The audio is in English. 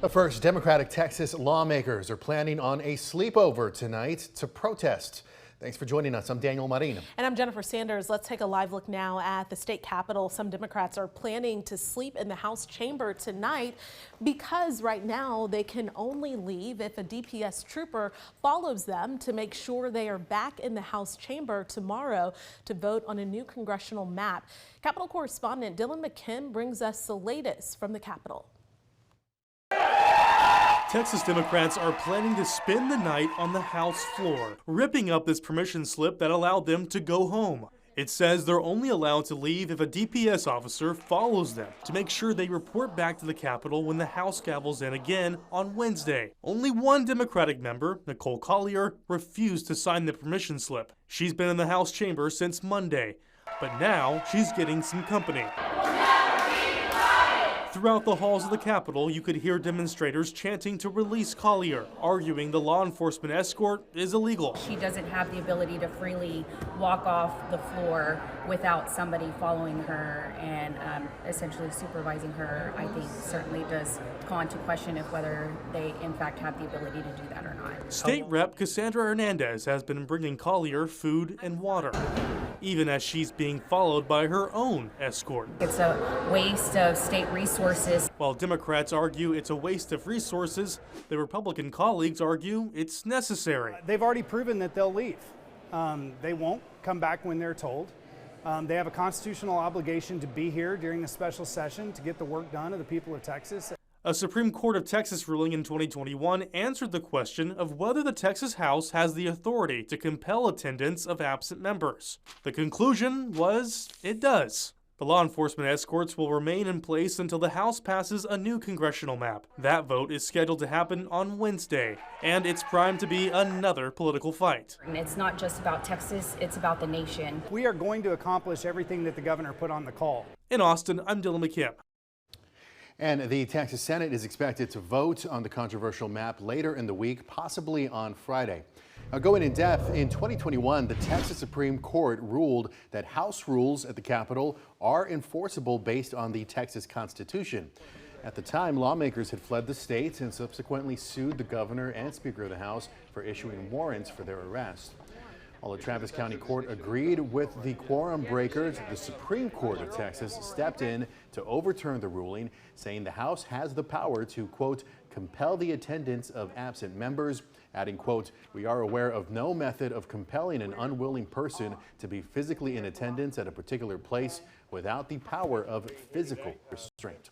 First, Democratic Texas lawmakers are planning on a sleepover tonight to protest. Thanks for joining us. I'm Daniel Marina. And I'm Jennifer Sanders. Let's take a live look now at the state capitol. Some Democrats are planning to sleep in the House chamber tonight because right now they can only leave if a DPS trooper follows them to make sure they are back in the House chamber tomorrow to vote on a new congressional map. Capitol correspondent Dylan McKim brings us the latest from the Capitol. Texas Democrats are planning to spend the night on the House floor, ripping up this permission slip that allowed them to go home. It says they're only allowed to leave if a DPS officer follows them to make sure they report back to the Capitol when the House gavels in again on Wednesday. Only one Democratic member, Nicole Collier, refused to sign the permission slip. She's been in the House chamber since Monday, but now she's getting some company. Throughout the halls of the Capitol, you could hear demonstrators chanting to release Collier, arguing the law enforcement escort is illegal. She doesn't have the ability to freely walk off the floor without somebody following her and essentially supervising her. I think certainly does call into question if whether they in fact have the ability to do that or not. State Rep Cassandra Hernandez has been bringing Collier food and water, even as she's being followed by her own escort. It's a waste of state resources. While Democrats argue it's a waste of resources, the Republican colleagues argue it's necessary. They've already proven that they'll leave. They won't come back when they're told. They have a constitutional obligation to be here during the special session to get the work done of the people of Texas. A Supreme Court of Texas ruling in 2021 answered the question of whether the Texas House has the authority to compel attendance of absent members. The conclusion was it does. The law enforcement escorts will remain in place until the House passes a new congressional map. That vote is scheduled to happen on Wednesday, and it's primed to be another political fight. And it's not just about Texas, it's about the nation. We are going to accomplish everything that the governor put on the call. In Austin, I'm Dylan McKim. And the Texas Senate is expected to vote on the controversial map later in the week, possibly on Friday. Now, going in depth, in 2021, the Texas Supreme Court ruled that House rules at the Capitol are enforceable based on the Texas Constitution. At the time, lawmakers had fled the state and subsequently sued the governor and Speaker of the House for issuing warrants for their arrest. While the Travis County Court agreed with the quorum breakers, the Supreme Court of Texas stepped in to overturn the ruling, saying the House has the power to, quote, compel the attendance of absent members, adding, quote, we are aware of no method of compelling an unwilling person to be physically in attendance at a particular place without the power of physical restraint.